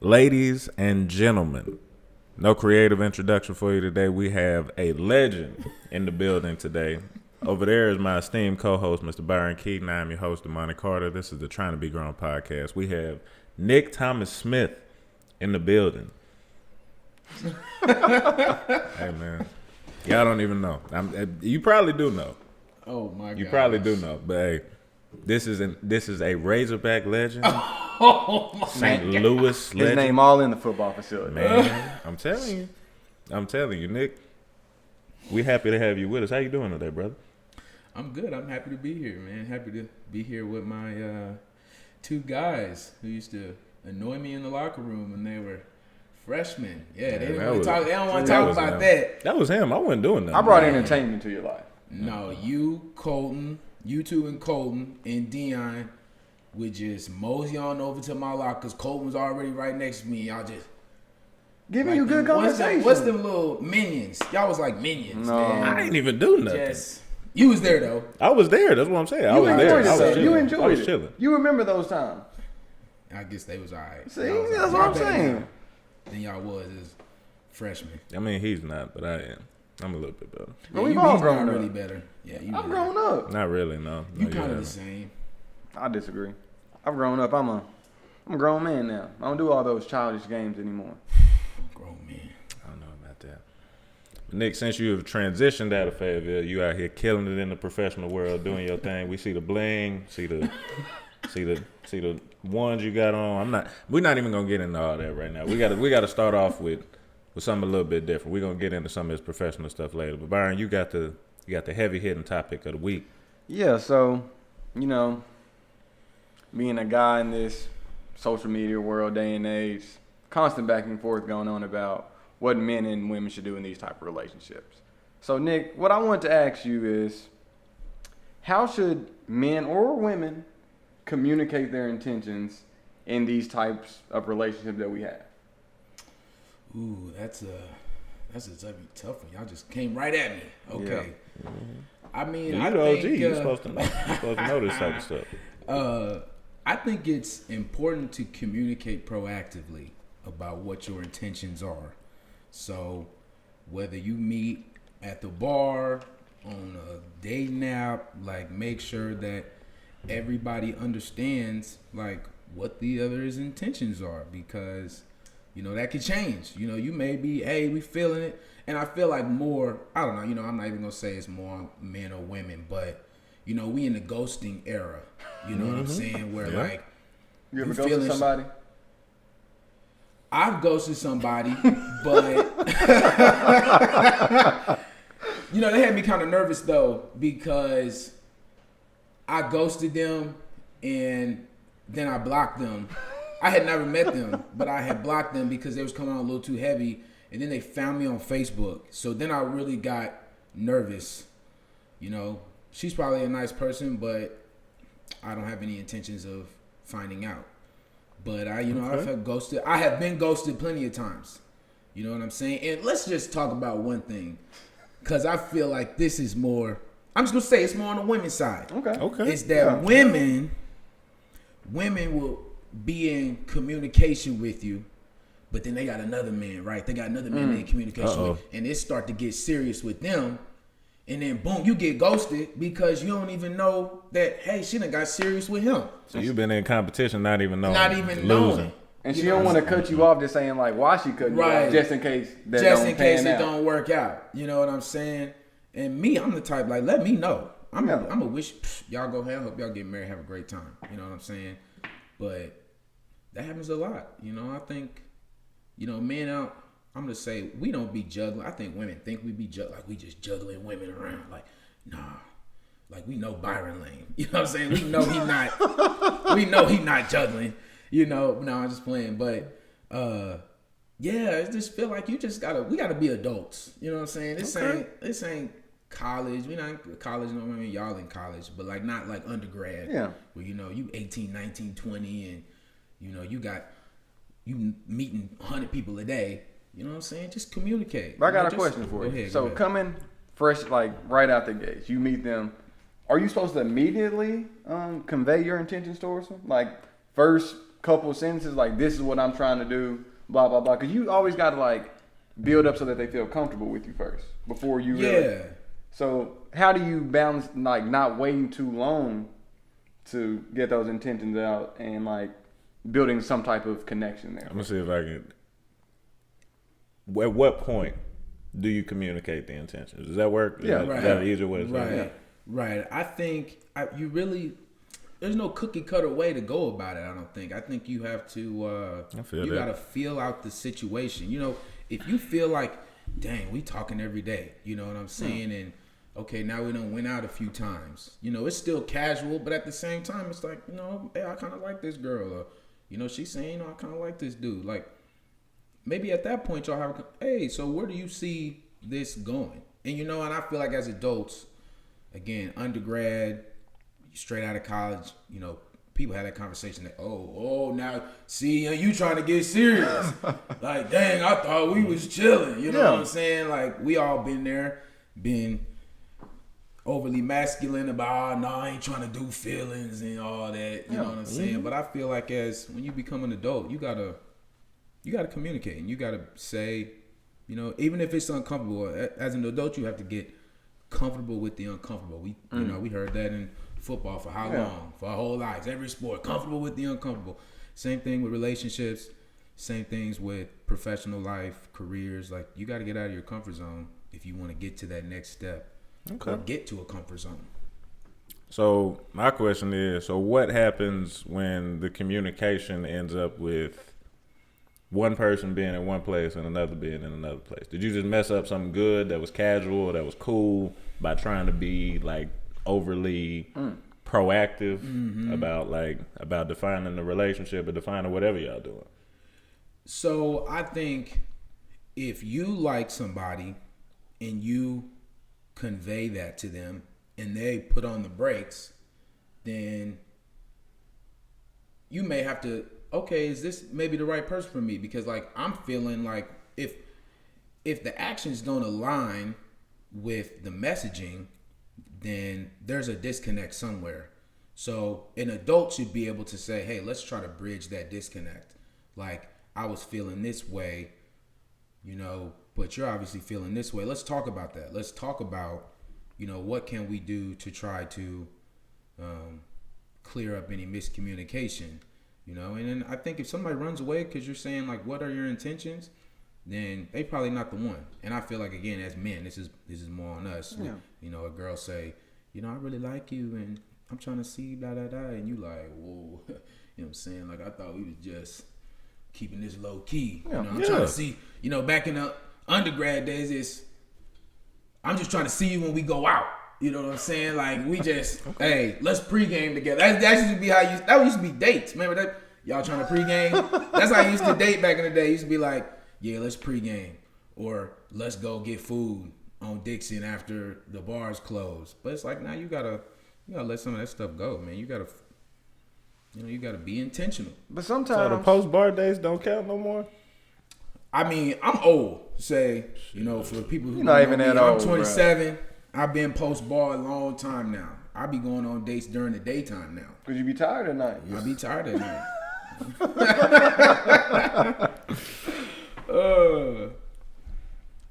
Ladies and gentlemen, no creative introduction for you today. We have a legend in the building today. Over there is my esteemed co-host, Mr. Byron Keaton. I am your host, Damani Carter. This is the Trying to Be Grown podcast. We have Nick Thomas-Smith in the building. Hey, man. Y'all don't even know. You probably do know. Oh, my God. You probably do know. But, hey, this is a Razorback legend. St. Louis legend. His name all in the football facility. Man, I'm telling you, Nick. We happy to have you with us. How you doing today, brother? I'm good. I'm happy to be here, man. Happy to be here with my two guys who used to annoy me in the locker room when they were freshmen. Yeah, they don't want to talk about that. That was him. I wasn't doing that. I brought entertainment to your life. No, you two and Colton and Dion would just mosey on over to my locker because Colton was already right next to me. Y'all just giving you good conversation. What's them little minions? Y'all was like minions, man. I ain't even do nothing. You was there though. I was there. That's what I'm saying. I was there. You enjoyed it. I was chilling. You remember those times? I guess they was all right. See, that's what I'm saying. Than y'all was as freshmen. I mean, he's not, but I am. I'm a little bit better. Yeah, we've all grown up. Really better. Yeah, I've grown up. Not really, no. You kind of the same. I disagree. I've grown up. I'm a grown man now. I don't do all those childish games anymore. Grown man. I don't know about that. Nick, since you have transitioned out of Fayetteville, you out here killing it in the professional world, doing your thing. We see the bling, see the ones you got on. We're not even gonna get into all that right now. We gotta start off with something a little bit different. We're gonna get into some of this professional stuff later. But Byron, you got the heavy hitting topic of the week. Yeah, so, being a guy in this social media world day and age, constant back and forth going on about what men and women should do in these type of relationships. So, Nick, what I want to ask you is, how should men or women communicate their intentions in these types of relationships that we have? Ooh, that's a tough one. Y'all just came right at me. Okay. Yeah. I mean, I think you're supposed to know. You're supposed to know this type of stuff. I think it's important to communicate proactively about what your intentions are. So, whether you meet at the bar, on a dating app, like, make sure that everybody understands, like, what the other's intentions are, because that could change. You may be, hey, we feeling it. And I feel like more, I don't know, I'm not even going to say it's more men or women, but, we in the ghosting era. You know what I'm saying? Where, like, you ever ghosted somebody? I've ghosted somebody, but, they had me kind of nervous, though, because I ghosted them and then I blocked them. I had never met them, but I had blocked them because they was coming on a little too heavy. And then they found me on Facebook. So then I really got nervous. She's probably a nice person, but I don't have any intentions of finding out. But I've had ghosted. I have been ghosted plenty of times. You know what I'm saying? And let's just talk about one thing, because I feel like this is more. I'm just gonna say it's more on the women's side. Okay. It's that women will be in communication with you, but then they got another man, right? They got another man they're in communication with, and it start to get serious with them, and then boom, you get ghosted because you don't even know that, hey, she done got serious with him. So you've been in competition, not even knowing. Knowing. And she don't want to cut you off, just saying like why she cut you off, just in case it don't work out. You know what I'm saying? And me, I'm the type, like, let me know. I'm a wish y'all go ahead, hope y'all get married, have a great time. You know what I'm saying? But that happens a lot. I think, men out, I'm going to say, we don't be juggling. I think women think we be like we just juggling women around. Like, nah. Like, we know Byron Lane. You know what I'm saying? We know he not juggling. No, I'm just playing. But, yeah, I just feel like we gotta be adults. You know what I'm saying? This ain't college. We not college, y'all in college, but like not like undergrad. Yeah. Where you 18, 19, 20 and you meeting 100 people a day. You know what I'm saying? Just communicate. But I got a question for you. So coming fresh, like right out the gates, you meet them. Are you supposed to immediately convey your intentions towards them? Like first couple sentences like, this is what I'm trying to do, blah, blah, blah. Because you always got to, like, build up so that they feel comfortable with you first before you really. Yeah. So how do you balance, like, not waiting too long to get those intentions out and, like, building some type of connection there? I'm going to see if I can. At what point do you communicate the intentions? Does that work? Yeah. Is that an easier way to say Right. it? Right. I think you really, there's no cookie cutter way to go about it. I don't think. I think you have to. You got to feel out the situation. You know, if you feel like, dang, we talking every day. You know what I'm saying? And okay, now we done went out a few times. You know, it's still casual, but at the same time, it's like, you know, hey, I kind of like this girl, or you know, she's saying, you know, I kind of like this dude. Like, maybe at that point, y'all have, hey, so where do you see this going? And you know, and I feel like as adults. Again, undergrad, straight out of college, you know, people had that conversation that, now, see, you trying to get serious. Like, dang, I thought we was chilling. You know what I'm saying? Like, we all been there, been overly masculine about, no, I ain't trying to do feelings and all that. You know what I'm saying? But I feel like when you become an adult, you gotta communicate and you gotta say, you know, even if it's uncomfortable, as an adult, you have to get comfortable with the uncomfortable. We heard that in football for how long? For our whole lives. Every sport, comfortable with the uncomfortable. Same thing with relationships. Same things with professional life, careers. Like, you got to get out of your comfort zone if you want to get to that next step. Okay. Or get to a comfort zone. So my question is, so what happens when the communication ends up with one person being in one place and another being in another place? Did you just mess up something good that was casual, that was cool, by trying to be like overly proactive about defining the relationship or defining whatever y'all doing? So I think if you like somebody and you convey that to them and they put on the brakes, then you may have to, okay, is this maybe the right person for me? Because like, I'm feeling like if the actions don't align with the messaging, then there's a disconnect somewhere. So an adult should be able to say, hey, let's try to bridge that disconnect. Like, I was feeling this way, you know, but you're obviously feeling this way. Let's talk about that. Let's talk about, you know, what can we do to try to clear up any miscommunication. You know, and then I think if somebody runs away because you're saying, like, what are your intentions, then they probably not the one. And I feel like, again, as men, this is more on us. Yeah. You know, a girl say, you know, I really like you and I'm trying to see da da da, and you like, whoa, you know what I'm saying? Like, I thought we was just keeping this low key. You know, I'm trying to see, you know, back in the undergrad days, I'm just trying to see you when we go out. You know what I'm saying? Like, we just, hey, let's pregame together. That used to be that used to be dates. Remember that? Y'all trying to pregame? That's how I used to date back in the day. It used to be like, yeah, let's pregame. Or let's go get food on Dixon after the bars close. But it's like, now you gotta let some of that stuff go, man. You gotta be intentional. But sometimes, so the post-bar days don't count no more? I mean, I'm old. Say, you know, for people who you're not even that old. I'm 27. Bro. I've been post-bar a long time now. I be going on dates during the daytime now. Cause you be tired at night. I be tired at night.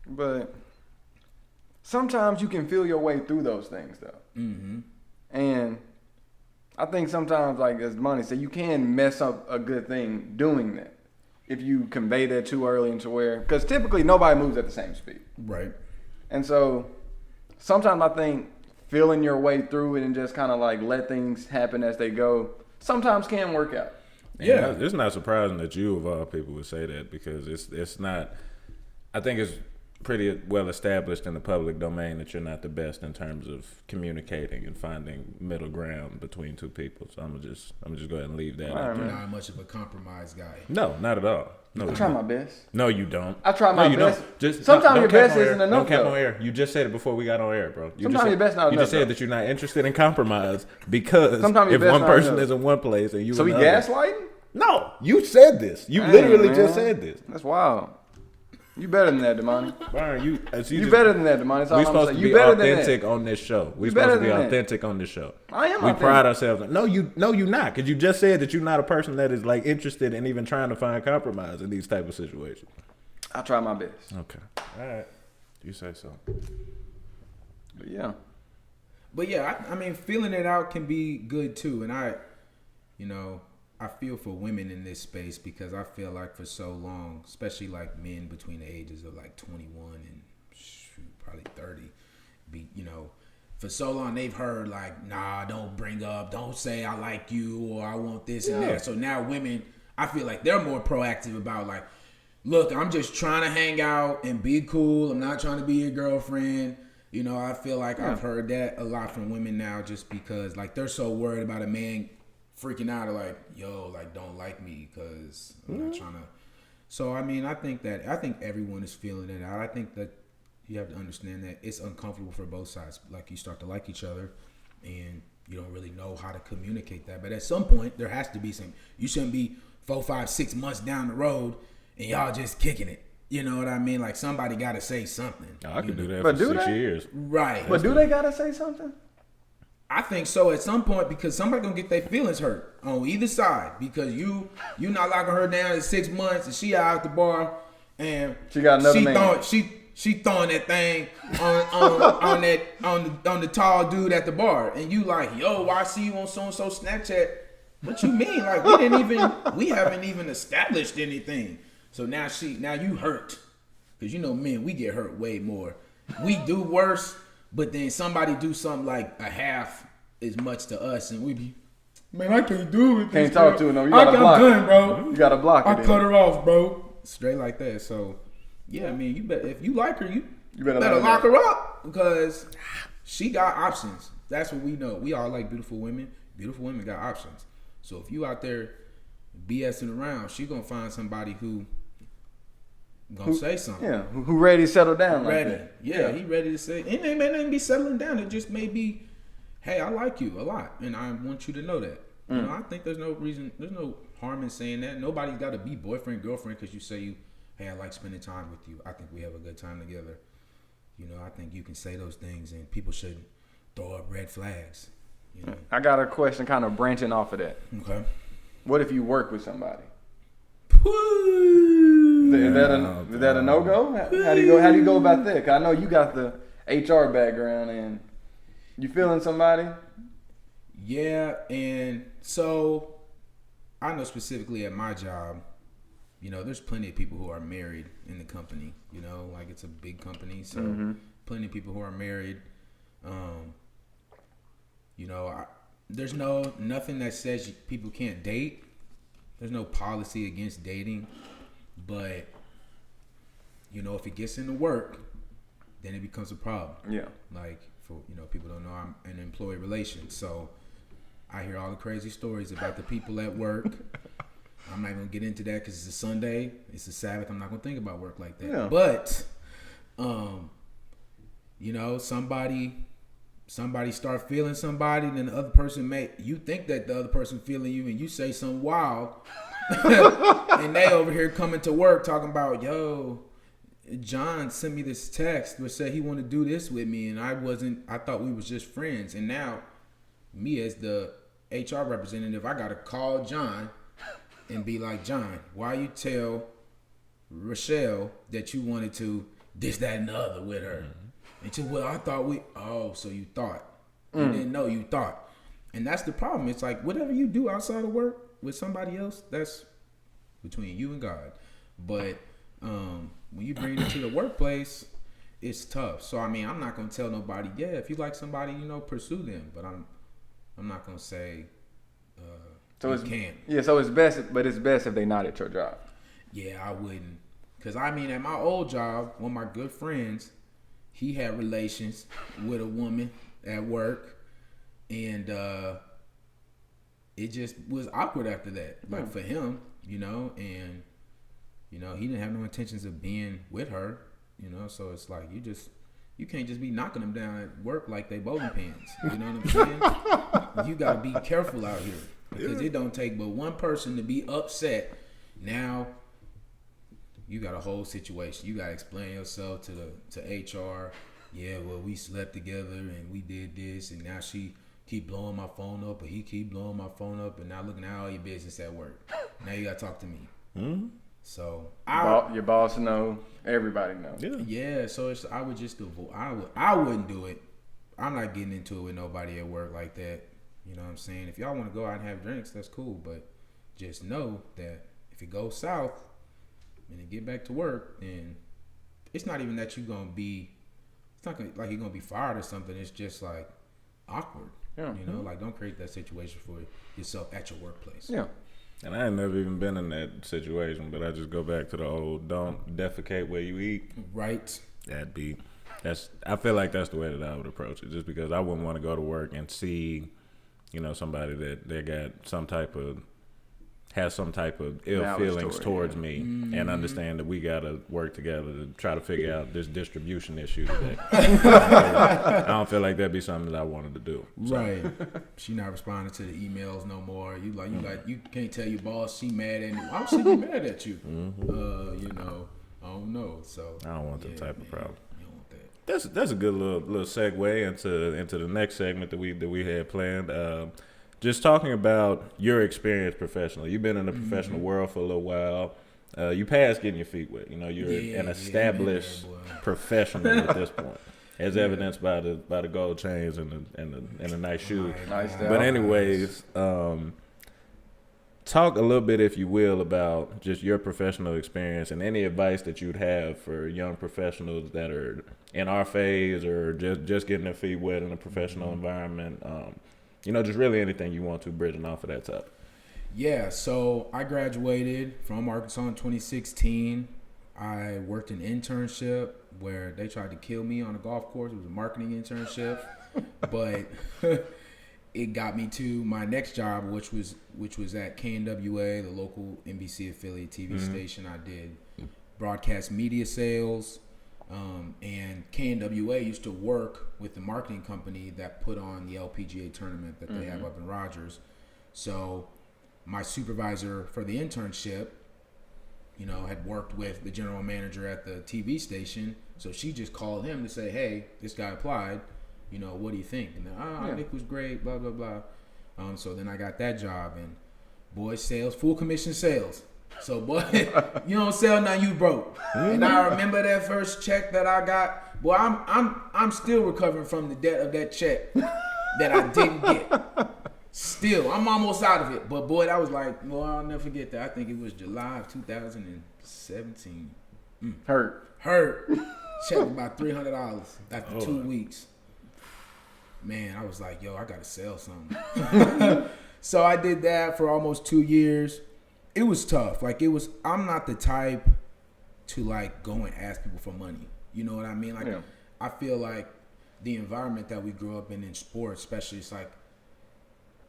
But sometimes you can feel your way through those things, though. Mm-hmm. And I think sometimes, like as Monty said, you can mess up a good thing doing that if you convey that too early into where, because typically nobody moves at the same speed. Right. And so sometimes I think feeling your way through it and just kind of like let things happen as they go sometimes can work out. Yeah, it's not surprising that you of all people would say that, because it's not. I think it's pretty well established in the public domain that you're not the best in terms of communicating and finding middle ground between two people. So I'm gonna just go ahead and leave that. You're not much of a compromise guy. No, not at all. No, I try my best. No, you don't. I try my best. Just sometimes your best isn't enough. Don't cap on air. You just said it before we got on air, bro. Sometimes your best not enough. You just said that you're not interested in compromise because sometimes if one person is in one place and you, gaslighting? No, you said this. You literally just said this. That's wild. You better than that, Damani. Byron, you better than that, Damani. That's all we I'm supposed saying. to be authentic on this show. We supposed to be authentic on this show. I am. We pride ourselves. No, you're not, because you just said that you're not a person that is like interested in even trying to find compromise in these type of situations. I try my best. Okay. All right. You say so. But yeah. But yeah, I mean, feeling it out can be good too. And I feel for women in this space because I feel like for so long, especially like men between the ages of like 21 and probably 30, for so long they've heard like, nah, don't bring up, don't say I like you or I want this and that. So now women, I feel like they're more proactive about like, look, I'm just trying to hang out and be cool. I'm not trying to be your girlfriend. I feel like I've heard that a lot from women now just because like they're so worried about a man freaking out or like, yo, like don't like me because I'm not trying to. So I mean, I think everyone is feeling it out. I think that you have to understand that it's uncomfortable for both sides. Like you start to like each other and you don't really know how to communicate that. But at some point there has to be some, you shouldn't be 4, 5, 6 months down the road and y'all just kicking it. You know what I mean? Like somebody got to say something. I could do that for 6 years. Right. But do they got to say something? I think so at some point because somebody gonna get their feelings hurt on either side because you not locking her down in 6 months and she out at the bar and she got another man. She throwing that thing on the tall dude at the bar and you like, yo, why I see you on so and so Snapchat? What you mean? Like we haven't even established anything. So now you hurt because men, we get hurt way more. We do worse. But then somebody do something like a half as much to us, and we be, man, I can't do it. Can't talk to her. No, you gotta block her, bro. You gotta block her. I cut her off, bro. Straight like that. So, yeah, I mean, you better if you like her, you better lock her up because she got options. That's what we know. We all like beautiful women. Beautiful women got options. So if you out there BSing around, she gonna find somebody who say something. Yeah, who ready to settle down like that. Yeah, he ready to say. And it may not even be settling down. It just may be, hey, I like you a lot, and I want you to know that. I think there's no harm in saying that. Nobody's got to be boyfriend, girlfriend because you say hey, I like spending time with you. I think we have a good time together. I think you can say those things, and people shouldn't throw up red flags. I got a question kind of branching off of that. Okay. What if you work with somebody? Is that a no-go? How do you go about that? 'Cause I know you got the HR background and you feeling somebody? Yeah, and so I know specifically at my job, there's plenty of people who are married in the company. Like it's a big company, so plenty of people who are married. There's nothing that says people can't date. There's no policy against dating. But, if it gets into work, then it becomes a problem. Yeah. Like, for, people don't know I'm in employee relations. So, I hear all the crazy stories about the people at work. I'm not going to get into that because it's a Sunday. It's a Sabbath. I'm not going to think about work like that. Yeah. But, somebody start feeling somebody, then the other person you think that the other person feeling you, and you say something wild. And they over here coming to work talking about, yo, John sent me this text which said he wanted to do this with me, and I thought we was just friends. And now me as the HR representative, I gotta call John and be like, John, why you tell Rochelle that you wanted to this, that, and the other with her? And she said, well, I thought so you thought. You didn't know you thought. And that's the problem. It's like whatever you do outside of work with somebody else, that's between you and God. But when you bring it to the workplace, it's tough. So I mean, I'm not gonna tell nobody, yeah, if you like somebody, pursue them. But I'm not gonna say you can't. Yeah, so it's best if they not at your job. Yeah, I wouldn't. Cause I mean, at my old job, one of my good friends, he had relations with a woman at work, and it just was awkward after that. Like for him, and he didn't have no intentions of being with her, so it's like you can't just be knocking them down at work like they bowling pins. You know what I'm saying? You gotta be careful out here because it don't take but one person to be upset. Now, you got a whole situation. You got to explain yourself to HR. Yeah, well, we slept together and we did this, and now she keep blowing my phone up, or he keep blowing my phone up, and now looking at all your business at work. Now you got to talk to me. Mm-hmm. So your boss know, everybody know. Yeah. So I would just avoid. I wouldn't do it. I'm not getting into it with nobody at work like that. You know what I'm saying? If y'all want to go out and have drinks, that's cool. But just know that if it goes south and it get back to work, then it's not even that you're gonna be. It's not like you're gonna be fired or something. It's just like awkward. Yeah. You know, like don't create that situation for yourself at your workplace. Yeah. And I ain't never even been in that situation, but I just go back to the old don't defecate where you eat. Right. I feel like that's the way that I would approach it, just because I wouldn't want to go to work and see, you know, somebody that they got has some type of ill feelings towards me, and understand that we gotta work together to try to figure out this distribution issue today. I don't feel like that'd be something that I wanted to do. So. Right. She not responding to the emails no more. You can't tell your boss she mad at me. Why should she be mad at you? You know, I don't know. So I don't want that type of problem. You don't want that. That's a good little segue into the next segment that we had planned. Just talking about your experience professionally. You've been in the professional world for a little while. You passed getting your feet wet. You know, you're an established professional at this point, as evidenced by the gold chains and the nice shoes. Nice. But anyways, talk a little bit, if you will, about just your professional experience and any advice that you'd have for young professionals that are in our phase or just getting their feet wet in a professional environment. You know, just really anything you want to, bridging off of that topic. Yeah, so I graduated from Arkansas in 2016. I worked an internship where they tried to kill me on a golf course. It was a marketing internship, but it got me to my next job, which was at KNWA, the local NBC affiliate TV station. I did broadcast media sales. And KNWA used to work with the marketing company that put on the LPGA tournament that they have up in Rogers. So my supervisor for the internship, you know, had worked with the general manager at the TV station. So she just called him to say, hey, this guy applied. You know, what do you think? And Nick was great, blah, blah, blah. So then I got that job. And boy, sales, full commission sales. So, boy, you don't sell nothing, you broke. And I remember that first check that I got. Boy, I'm still recovering from the debt of that check that I didn't get. Still, I'm almost out of it. But, boy, that was like, well, I'll never forget that. I think it was July of 2017. Hurt. Checked about $300 after 2 weeks. Man, I was like, yo, I got to sell something. So I did that for almost 2 years. It was tough. Like, I'm not the type to, like, go and ask people for money. You know what I mean? Like, I feel like the environment that we grew up in sports, especially, it's like,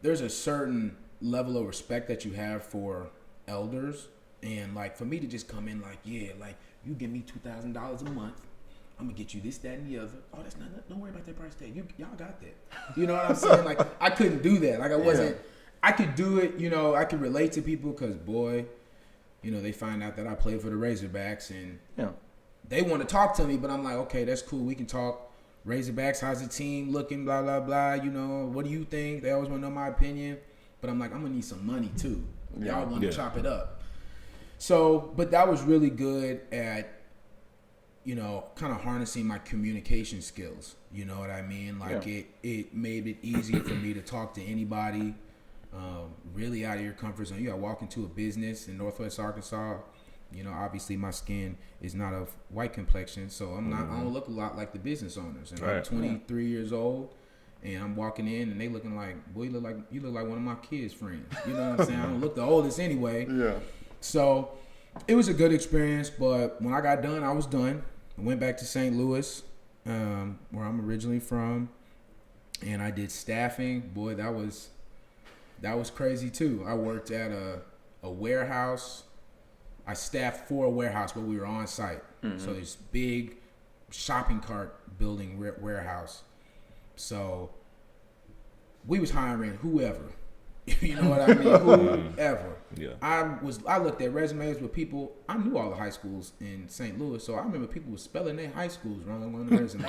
there's a certain level of respect that you have for elders. And, like, for me to just come in like, yeah, like, you give me $2,000 a month. I'm going to get you this, that, and the other. Oh, that's not, don't worry about that price tag. Y'all got that. You know what I'm saying? Like, I couldn't do that. Like, I wasn't. I could do it, you know, I could relate to people because, boy, you know, they find out that I play for the Razorbacks and they want to talk to me, but I'm like, okay, that's cool. We can talk. Razorbacks, how's the team looking, blah, blah, blah. You know, what do you think? They always want to know my opinion. But I'm like, I'm going to need some money, too. Y'all want to chop it up. So, but that was really good at, you know, kind of harnessing my communication skills. You know what I mean? Like, it made it easier for me to talk to anybody. Really out of your comfort zone. You got to walk into a business in Northwest Arkansas. You know, obviously my skin is not of white complexion, so I'm not. I don't look a lot like the business owners. And I'm 23 years old, and I'm walking in, and they looking like, boy, you look like one of my kids' friends. You know what I'm saying? I don't look the oldest anyway. Yeah. So it was a good experience, but when I got done, I was done. I went back to St. Louis, where I'm originally from, and I did staffing. Boy, that was crazy too. I worked at a warehouse. I staffed for a warehouse, but we were on site. So this big shopping cart building warehouse. So we was hiring whoever. You know what I mean? Whoever. Yeah. I looked at resumes with people. I knew all the high schools in St. Louis, so I remember people were spelling their high schools wrong on the resume.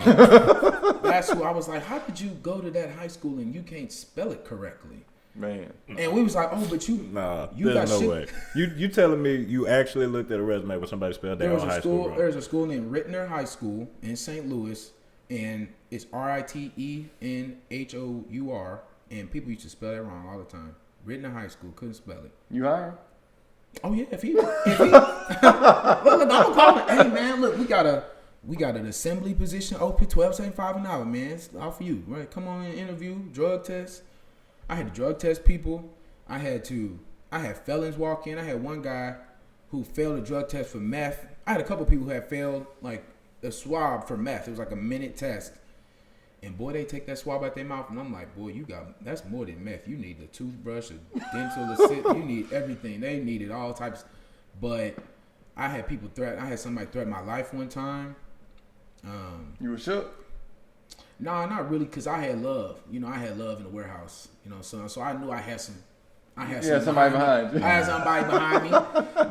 That's who I was like, how did you go to that high school and you can't spell it correctly? Man. And we was like, oh, but you there's no way. You telling me you actually looked at a resume where somebody spelled their own high school wrong? There's a school named Rittner High School in St. Louis, and it's Rittenhour, and people used to spell that wrong all the time. Rittner High School, couldn't spell it. You hired? Oh yeah, if he look, I'm gonna call him. Hey man, look, we got an assembly position open, $12.75 an hour, man. It's all for you, right? Come on and interview, drug test. I had to drug test people. I had felons walk in. I had one guy who failed a drug test for meth. I had a couple people who had failed like a swab for meth. It was like a minute test. And boy, they take that swab out their mouth, and I'm like, boy, that's more than meth. You need a toothbrush, a dental, you need everything. They needed all types. But I had people I had somebody threaten my life one time. You were shook? No, not really, because I had love. You know, I had love in the warehouse. You know, so I knew I had somebody behind you. I had somebody behind me.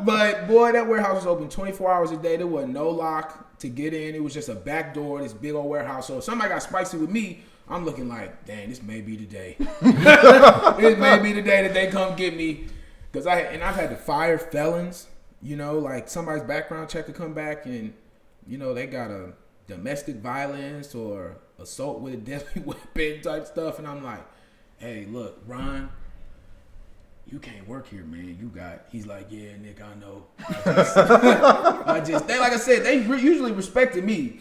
But boy, that warehouse was open 24 hours a day. There was no lock to get in. It was just a back door, this big old warehouse. So if somebody got spicy with me, I'm looking like, dang, this may be the day. This may be the day that they come get me. I've had to fire felons. You know, like somebody's background check could come back and, you know, they got a domestic violence or assault with a deadly weapon type stuff. And I'm like, hey, look, Ron, you can't work here, man. He's like, yeah, Nick, I know. Like I said, they usually respected me.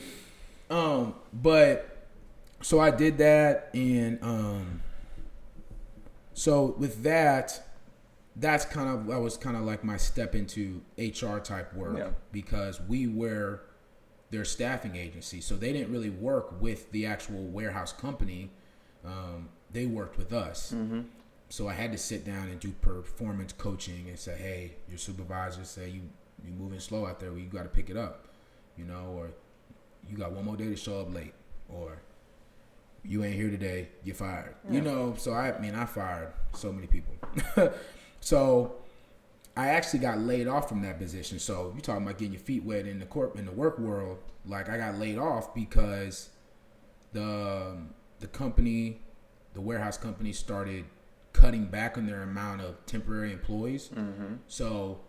But so I did that. And, so with that was kind of like my step into HR type work because we were their staffing agency. So they didn't really work with the actual warehouse company. They worked with us. Mm-hmm. So I had to sit down and do performance coaching and say, hey, your supervisor say you moving slow out there. Well, you got to pick it up, you know, or you got one more day to show up late, or you ain't here today, you're fired. Yeah. You know, so I fired so many people. So I actually got laid off from that position. So you talking about getting your feet wet in the work world. Like I got laid off because the warehouse company started cutting back on their amount of temporary employees. Mm-hmm. So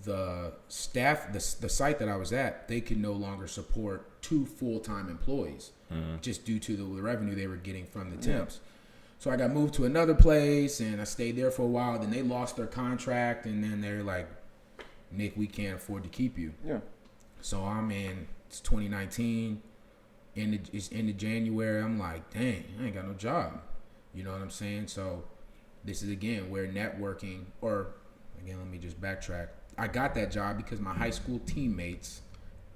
the staff, the site that I was at, they could no longer support 2 full-time employees just due to the revenue they were getting from the temps. Yeah. So I got moved to another place and I stayed there for a while. Then they lost their contract and then they're like, Nick, we can't afford to keep you. Yeah. So it's 2019, it's end of January. I'm like, dang, I ain't got no job. You know what I'm saying? So this is again where networking, or again, let me just backtrack. I got that job because my high school teammate's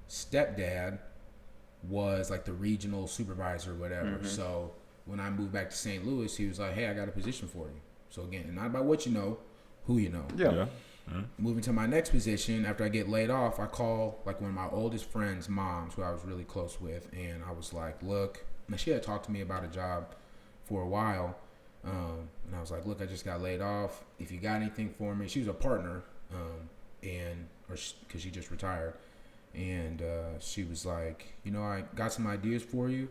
stepdad was like the regional supervisor or whatever. Mm-hmm. So when I moved back to St. Louis, he was like, hey, I got a position for you. So again, not about what you know, who you know. Yeah. Mm-hmm. Moving to my next position, after I get laid off, I call like one of my oldest friends' moms, who I was really close with, and I was like, look, and she had talked to me about a job for a while, and I was like, look, I just got laid off. If you got anything for me, she was a partner, because she just retired, and she was like, you know, I got some ideas for you.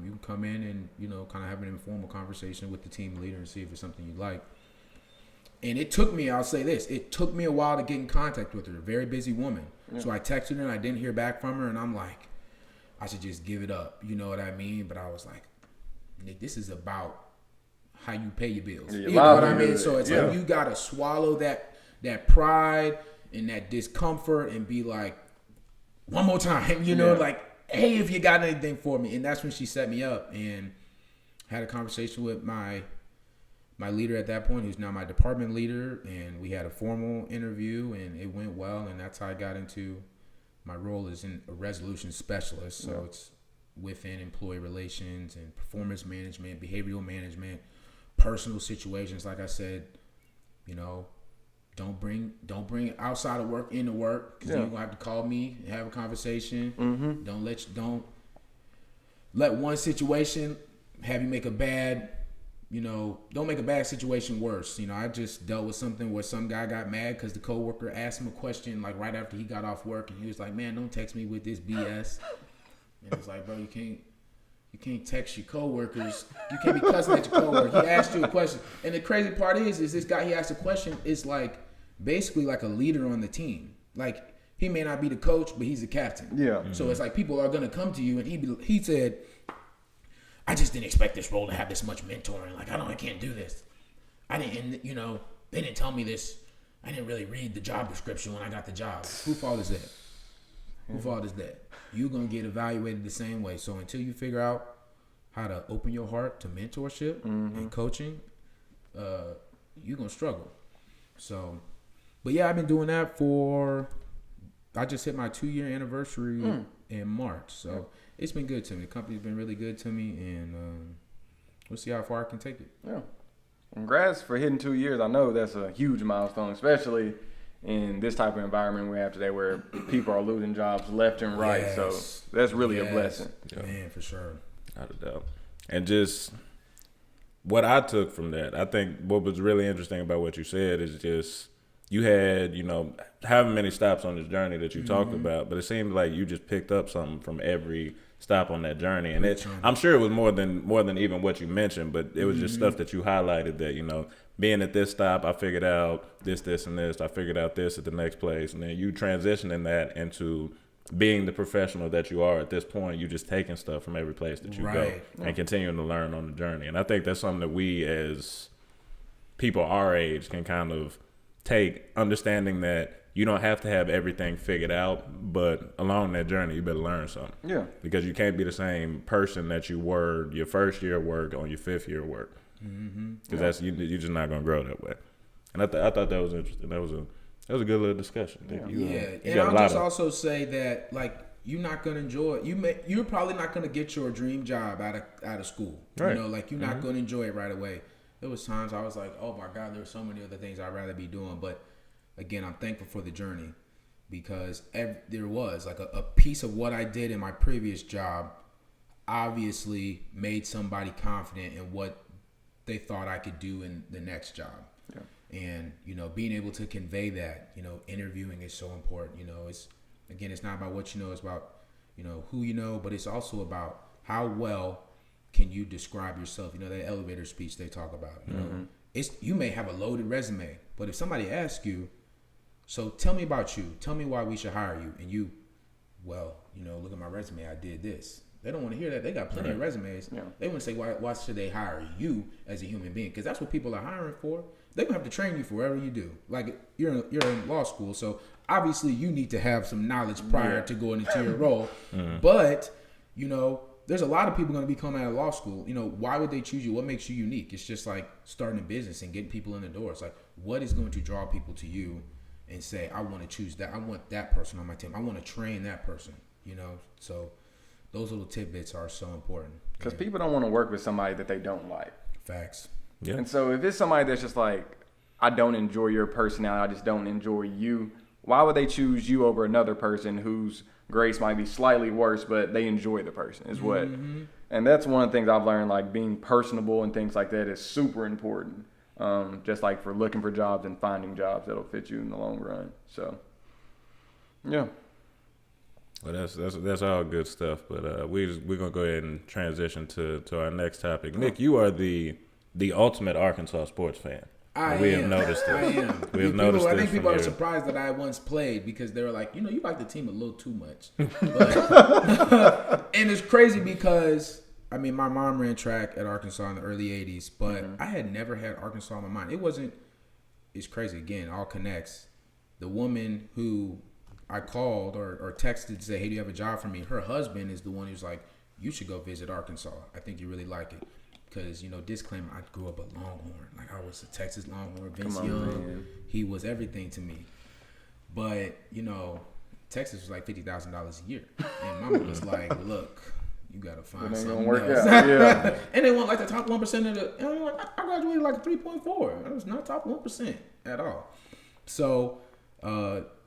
You can come in and, you know, kind of have an informal conversation with the team leader and see if it's something you like. And it took me, I'll say this, it took me a while to get in contact with her, a very busy woman. Yeah. So I texted her and I didn't hear back from her, and I'm like, I should just give it up. You know what I mean? But I was like, Nick, this is about how you pay your bills. Yeah, you know what I mean? So it's like you got to swallow that pride and that discomfort and be like, one more time, you know, like, hey, if you got anything for me. And that's when she set me up and had a conversation with my leader at that point, who's now my department leader, and we had a formal interview, and it went well, and that's how I got into my role as a resolution specialist. So it's within employee relations and performance management, behavioral management, personal situations. Like I said, you know, don't bring outside of work into work, because you're gonna have to call me and have a conversation. Mm-hmm. Don't let one situation have you make a bad don't make a bad situation worse. I just dealt with something where some guy got mad because the coworker asked him a question like right after he got off work, and he was like, "Man, don't text me with this BS." And it's like, bro, you can't text your coworkers. You can't be cussing at your coworker. He asked you a question, and the crazy part is this guy he asked a question is like basically like a leader on the team. Like he may not be the coach, but he's the captain. Yeah. Mm-hmm. So it's like people are gonna come to you, and he said, I just didn't expect this role to have this much mentoring. Like, I can't do this. They didn't tell me this. I didn't really read the job description when I got the job. Who fault is that? Who fault is that? You're going to get evaluated the same way. So until you figure out how to open your heart to mentorship and coaching, you're going to struggle. So, but yeah, I've been doing that I just hit my 2-year anniversary in March. So it's been good to me. The company's been really good to me, and we'll see how far I can take it. Yeah. Congrats for hitting 2 years. I know that's a huge milestone, especially in this type of environment we have today where people are losing jobs left and right. Yes. So that's really a blessing. Yeah. Man, for sure. Without a doubt. And just what I took from that, I think what was really interesting about what you said is just you had, however many stops on this journey that you talked about, but it seemed like you just picked up something from every stop on that journey. And I'm sure it was more than even what you mentioned, but it was just stuff that you highlighted that, being at this stop, I figured out this, and this. I figured out this at the next place. And then you transitioning that into being the professional that you are at this point. You just taking stuff from every place that you go and continuing to learn on the journey. And I think that's something that we as people our age can kind of take, understanding that you don't have to have everything figured out, but along that journey, you better learn something. Yeah. Because you can't be the same person that you were your first year of work on your 5th year of work. Because that's you're just not going to grow that way. And I thought that was interesting. That was a good little discussion. And I'll just also say that you're not going to enjoy it. You're probably not going to get your dream job out of school. Right. You're not going to enjoy it right away. There was times I was like, oh my God, there's so many other things I'd rather be doing. But again, I'm thankful for the journey because there was a piece of what I did in my previous job obviously made somebody confident in what they thought I could do in the next job. Yeah. And, being able to convey that, interviewing is so important. It's not about what you know, it's about, who you know, but it's also about how well can you describe yourself? That elevator speech they talk about. You may have a loaded resume, but if somebody asks you, so tell me about you, tell me why we should hire you, and look at my resume, I did this. They don't want to hear that. They got plenty of resumes. Yeah. They want to say, why should they hire you as a human being? Because that's what people are hiring for. They're going to have to train you for whatever you do. Like, you're in law school, so obviously you need to have some knowledge prior to going into your role. But, there's a lot of people going to be coming out of law school. Why would they choose you? What makes you unique? It's just like starting a business and getting people in the door. It's like, what is going to draw people to you and say, I want to choose that. I want that person on my team. I want to train that person, So those little tidbits are so important. Because people don't want to work with somebody that they don't like. Facts. Yeah. And so if it's somebody that's just like, I don't enjoy your personality, I just don't enjoy you, why would they choose you over another person whose grace might be slightly worse, but they enjoy the person is what. And that's one of the things I've learned, like being personable and things like that is super important. Just like for looking for jobs and finding jobs that'll fit you in the long run. So, yeah. Well, that's all good stuff. But we're gonna go ahead and transition to our next topic. Nick, you are the ultimate Arkansas sports fan. We have noticed this. I am. I think people are surprised that I once played because they were like, you like the team a little too much. But, and it's crazy because my mom ran track at Arkansas in the early '80s, but I had never had Arkansas on my mind. It's crazy. Again, all connects. The woman who I called or texted to say, hey, do you have a job for me? Her husband is the one who's like, you should go visit Arkansas. I think you really like it. Because, disclaimer, I grew up a Longhorn. Like, I was a Texas Longhorn. Vince Young, man. He was everything to me. But, Texas was like $50,000 a year. And Mama was like, look, you got to find something else. Yeah. And they want like the top 1% of the, I graduated like a 3.4. I was not top 1% at all. So,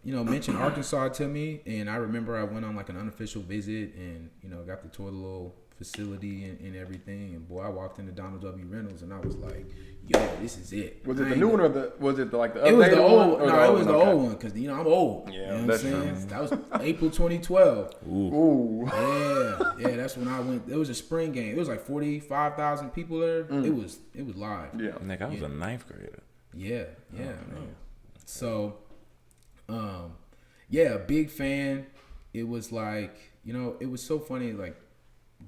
mentioned Arkansas to me, and I remember I went on like an unofficial visit and, got to tour the little facility and everything. And boy, I walked into Donald W. Reynolds and I was like, yo, this is it. Was it the new one or was it like the updated it was the old one? No, it was the old one because I'm old. Yeah, you know what that's I'm saying? true. That was April 2012. Ooh. Yeah, that's when I went. It was a spring game. It was like 45,000 people there. It was live. Yeah. Nick, I was a ninth grader. Yeah, man. So, big fan. It was like, it was so funny, like,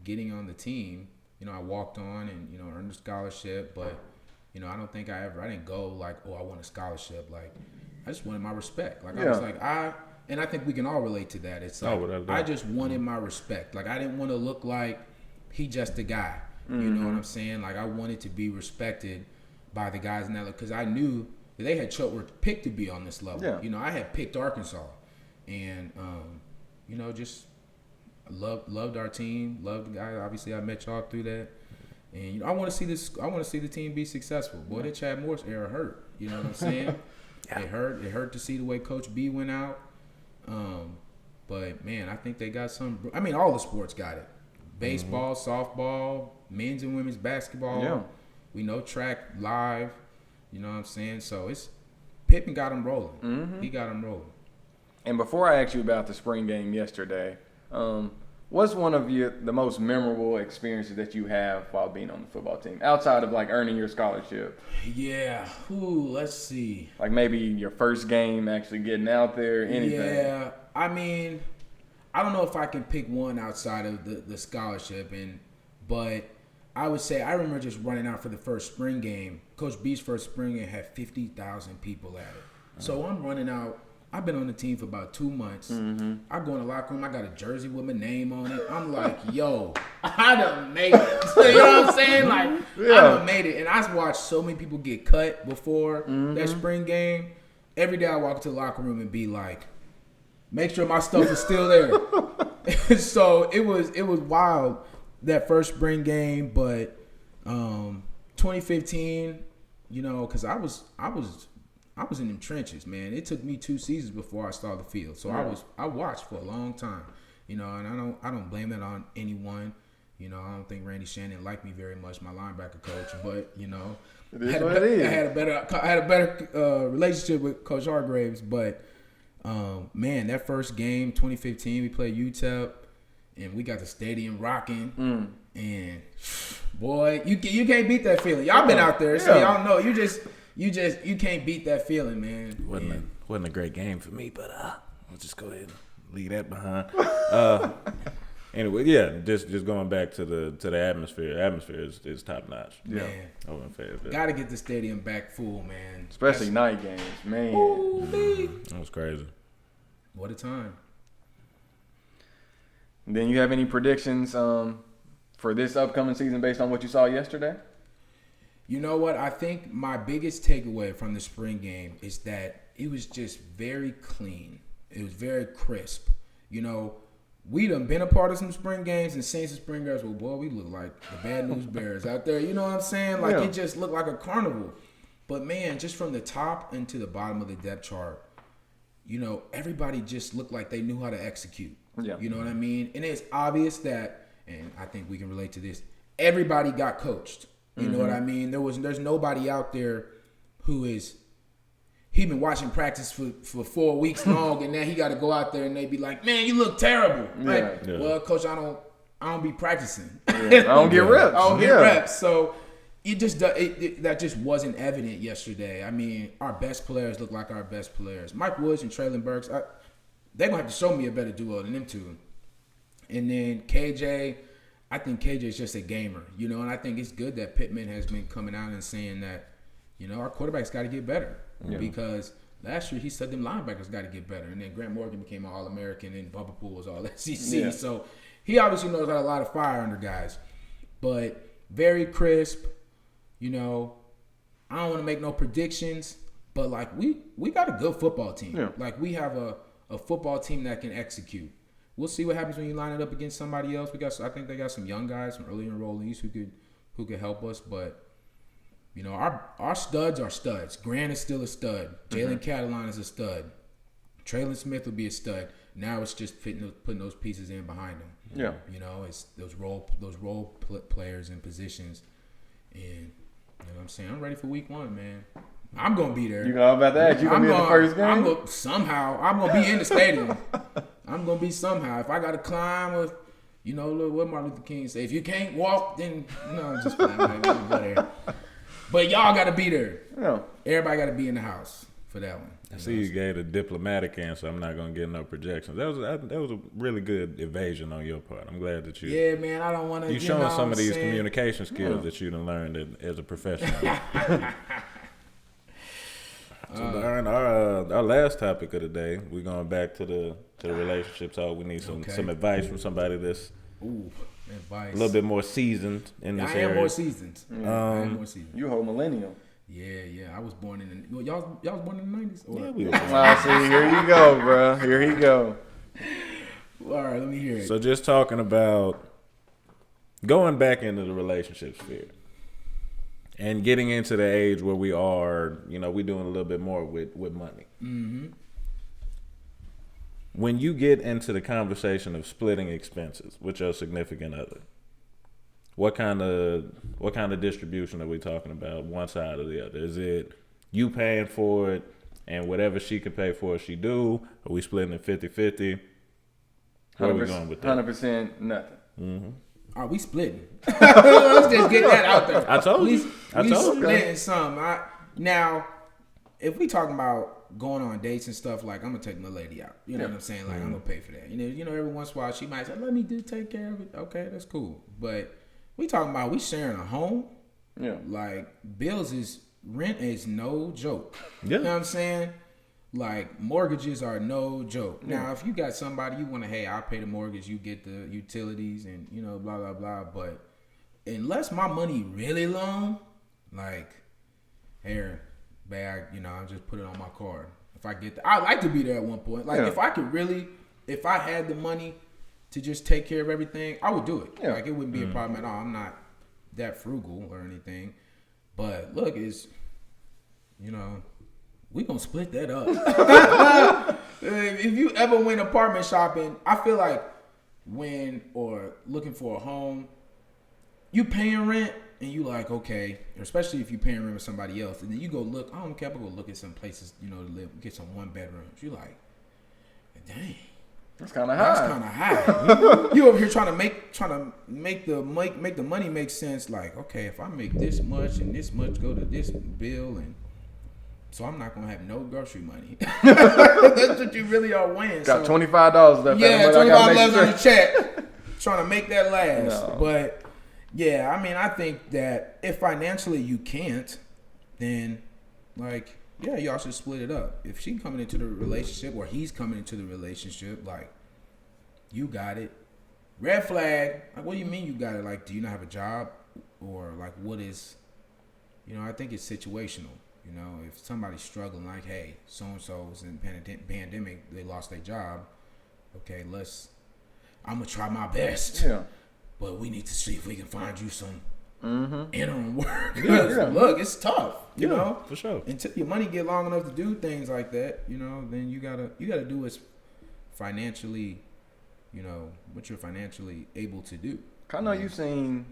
getting on the team. I walked on and, earned a scholarship, but, I don't think I didn't go like, oh, I want a scholarship. Like, I just wanted my respect. Like, I was like, and I think we can all relate to that. It's like, I just wanted my respect. Like, I didn't want to look like he just a guy. You know what I'm saying? Like, I wanted to be respected by the guys in that level because I knew that they were picked to be on this level. Yeah. I had picked Arkansas, and just loved our team, loved the guy. Obviously, I met y'all through that, and I want to see this. I want to see the team be successful. Boy, that Chad Morris era hurt. You know what I'm saying? It hurt. It hurt to see the way Coach B went out. But man, I think they got some. I mean, all the sports got it: baseball, softball, men's and women's basketball. Yeah. We know track live. You know what I'm saying? So it's Pippen got him rolling. He got him rolling. And before I ask you about the spring game yesterday, what's one of the most memorable experiences that you have while being on the football team outside of like earning your scholarship? Yeah. Let's see. Like maybe your first game, actually getting out there, anything. Yeah. I mean, I don't know if I can pick one outside of the scholarship, but I would say I remember just running out for the first spring game. Coach B's first spring game had 50,000 people at it. So I'm running out. I've been on the team for about 2 months. I go in the locker room. I got a jersey with my name on it. I'm like, yo, I done made it. You know what I'm saying? Like, I done made it. And I watched so many people get cut before that spring game. Every day I walk into the locker room and be like, make sure my stuff is still there. So it was wild. That first spring game, but 2015, because I was in them trenches, man. It took me 2 seasons before I started the field, so I watched for a long time, and I don't blame that on anyone. I don't think Randy Shannon liked me very much, my linebacker coach, but I had a better relationship with Coach Hargraves, but man, that first game, 2015, we played UTEP. And we got the stadium rocking, and boy, you can't beat that feeling. Y'all been out there, so y'all know you can't beat that feeling, man. Wasn't a great game for me, but I'll just go ahead and leave that behind. Anyway, just going back to the atmosphere. Atmosphere is top notch. Yeah, got to get the stadium back full, man. Especially night games, man. That was crazy. What a time. Then you have any predictions for this upcoming season based on what you saw yesterday? You know what? I think my biggest takeaway from the spring game is that it was just very clean. It was very crisp. We done been a part of some spring games and seen some spring games. Well, boy, we look like the Bad News Bears out there. You know what I'm saying? Like, it just looked like a carnival. But, man, just from the top and to the bottom of the depth chart, everybody just looked like they knew how to execute. Yeah. You know what I mean? And it's obvious that, and I think we can relate to this, everybody got coached. You know what I mean? There's nobody out there he been watching practice for 4 weeks long, and now he got to go out there and they be like, man, you look terrible. Well, coach, I don't be practicing. I don't get reps. I don't get reps. So that just wasn't evident yesterday. I mean, our best players look like our best players. Mike Woods and Traylon Burks, they're going to have to show me a better duo than them two. And then KJ, I think KJ is just a gamer, and I think it's good that Pittman has been coming out and saying that, our quarterback's got to get better. Because last year he said them linebackers got to get better. And then Grant Morgan became an All-American and Bubba Poole was all SEC. Yeah. So he obviously knows got a lot of fire under guys. But very crisp, I don't want to make no predictions, but like we got a good football team. Yeah. Like we have a football team that can execute. We'll see what happens when you line it up against somebody else. I think they got some young guys, some early enrollees who could help us. But our studs are studs. Grant is still a stud. Jalen Catalon is a stud. Traylon Smith will be a stud. Now it's just putting those pieces in behind him. Yeah. You know, it's those role players and positions. And you know what I'm saying? I'm ready for week 1, man. I'm gonna be there. You know about that? You gonna be at the first game? I'm gonna be in the stadium. I'm gonna be somehow. If I gotta climb with, you know, what Martin Luther King say, if you can't walk, then no, just fine. Whatever. But y'all gotta be there. Yeah. Everybody gotta be in the house for that one. I see you gave a diplomatic answer. I'm not gonna get no projections. That was a really good evasion on your part. I'm glad that you. Yeah, man. I don't want to. You showing some of these communication skills that you done learned as a professional. So Darren, our last topic of the day, we're going back to the relationship talk. We need some advice from somebody that's advice. a little bit more seasoned in this area. I am more seasoned. I am more seasoned. You a whole millennial. Yeah. I was born in the y'all was born in the 90s? Yeah, we were. See, here you go, bro. Here he go. All right, let me hear it. So just talking about going back into the relationship sphere. And getting into the age where we are, you know, we're doing a little bit more with money. Mm-hmm. When you get into the conversation of splitting expenses with your significant other, what kind of distribution are we talking about? One side or the other? Is it you paying for it and whatever she can pay for it, she do? Are we splitting it 50-50? Where are we going with that? 100% nothing. Mm-hmm. Are we splitting? Let's just get that out there. I told you. We splitting some. Now, if we talking about going on dates and stuff, like I'm gonna take my lady out. You know what I'm saying? Like I'm gonna pay for that. You know, every once in a while she might say, "Let me take care of it." Okay, that's cool. But we talking about we sharing a home. Yeah. Like rent is no joke. Yeah. You know what I'm saying? Like mortgages are no joke. Now, if you got somebody you want to, hey, I'll pay the mortgage, you get the utilities, and you know, blah blah blah. But unless my money really long, like here, bag, you know, I just put it on my card. If I get, I like to be there at one point. Like if I could really, if I had the money to just take care of everything, I would do it. Yeah. Like it wouldn't be a problem at all. I'm not that frugal or anything. But look, it's, you know, we gonna split that up. If you ever went apartment shopping, I feel like or looking for a home, you paying rent and you like, okay, especially if you paying rent with somebody else, and then you go look, I don't care, I'm gonna go look at some places, you know, to live, get some 1 bedrooms. You like, dang. That's kind of high. That's kind of high. You over here trying to make the money make sense. Like, okay, if I make this much and this much go to this bill, and so I'm not gonna have no grocery money. That's what you really are weighing. Got $25 left. Yeah, $25 left on the check. Trying to make that last. No. But yeah, I mean, I think that if financially you can't, then like, yeah, y'all should split it up. If she coming into the relationship or he's coming into the relationship, like, you got it. Red flag. Like, what do you mean you got it? Like, do you not have a job? Or like, what is, you know, I think it's situational. You know, if somebody's struggling, like, hey, so-and-so was in pandemic, they lost their job. Okay, I'm going to try my best. Yeah. But we need to see if we can find you some interim work. Yeah. Look, it's tough, you know? For sure. Until your money get long enough to do things like that, you know, then you gotta do what's financially, you know, what you're financially able to do. I know you've seen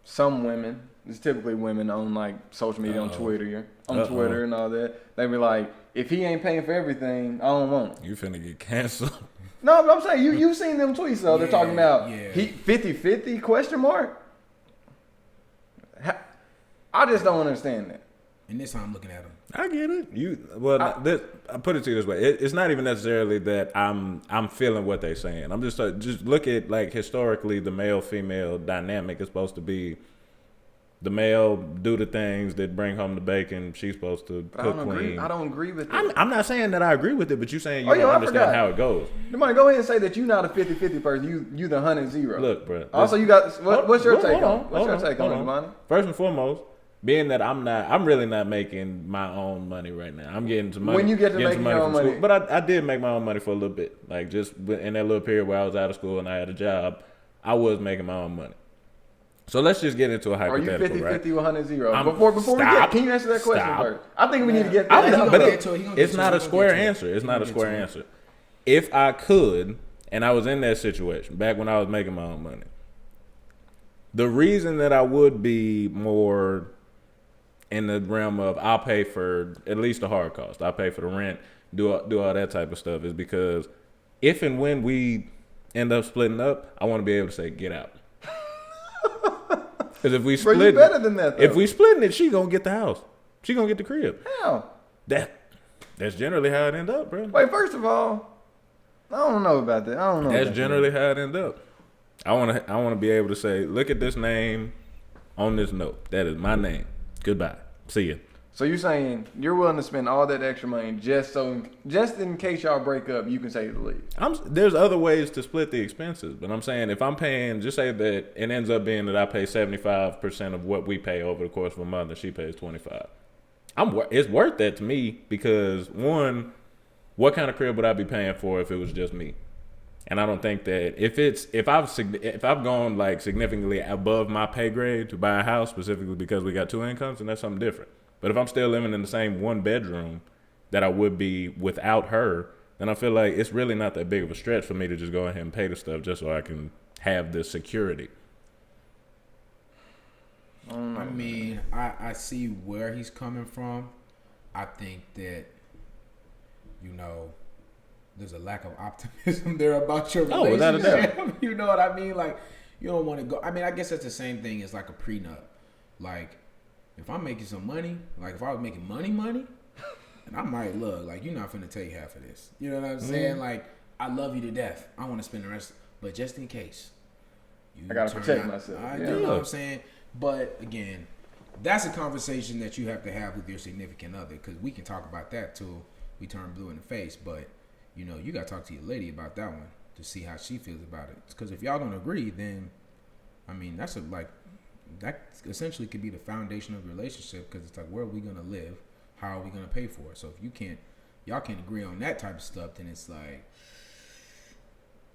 some women, it's typically women on like social media, on Twitter and all that. They be like, if he ain't paying for everything, I don't want him. You finna get canceled. No, but I'm saying you've seen them tweets though. They're talking about he 50-50 question mark. I just don't understand that. And this how I'm looking at him. I get it. I put it to you this way: it's not even necessarily that I'm feeling what they're saying. I'm just look at like historically the male female dynamic is supposed to be the male do the things that bring home the bacon. She's supposed to cook clean. I don't agree with it. I'm not saying that I agree with it, but you're saying you don't understand how it goes. Somebody go ahead and say that you're not a 50-50 person. You the 100-0. Look, bro. Also, you got what's your take on it? What's your take on it, Devon? First and foremost, being that I'm really not making my own money right now. I'm getting some money. When you get to making your own money. School. But I did make my own money for a little bit. Like just in that little period where I was out of school and I had a job, I was making my own money. So let's just get into a Are you hypothetical, 50-50 right? or 100-0? Before we get, can you answer that question Stop. first? I think we need to get I'm that. not, He but gonna get to it. He gonna get it's to not it. a He gonna square get to it. answer. It's He not gonna a get square to it. answer. If I could, and I was in that situation back when I was making my own money, the reason that I would be more in the realm of I'll pay for at least the hard cost, I'll pay for the rent, do all that type of stuff, is because if and when we end up splitting up, I want to be able to say get out. Because if we Bro, you split, better than that, though. if we splitting it, she gonna get the house, she gonna get the crib. How? That's generally how it end up, bro. Wait, first of all, I don't know about that. I don't know. That's about generally how it end up. I wanna be able to say, look at this name on this note. That is my name. Goodbye. See ya. So you're saying you're willing to spend all that extra money just in case y'all break up, you can say the leave. There's other ways to split the expenses, but I'm saying if I'm paying, just say that it ends up being that I pay 75% of what we pay over the course of a month, and she pays 25. It's worth that to me because one, what kind of crib would I be paying for if it was just me? And I don't think that if I've gone like significantly above my pay grade to buy a house specifically because we got two incomes, then that's something different. But if I'm still living in the same one bedroom that I would be without her, then I feel like it's really not that big of a stretch for me to just go ahead and pay the stuff just so I can have the security. I mean, I see where he's coming from. I think that, there's a lack of optimism there about your relationship. Without a doubt. You know what I mean? Like, you don't want to go. I mean, I guess that's the same thing as like a prenup. Like, if I'm making some money, like if I was making money, and I might look like you're not finna take half of this. You know what I'm saying? Like, I love you to death. I want to spend the rest, but just in case, I gotta protect myself. You know what I'm saying? But again, that's a conversation that you have to have with your significant other, because we can talk about that till we turn blue in the face. But you gotta talk to your lady about that one to see how she feels about it. Because if y'all don't agree, then I mean that essentially could be the foundation of the relationship, because it's like, where are we gonna live? How are we gonna pay for it? So if y'all can't agree on that type of stuff, then it's like,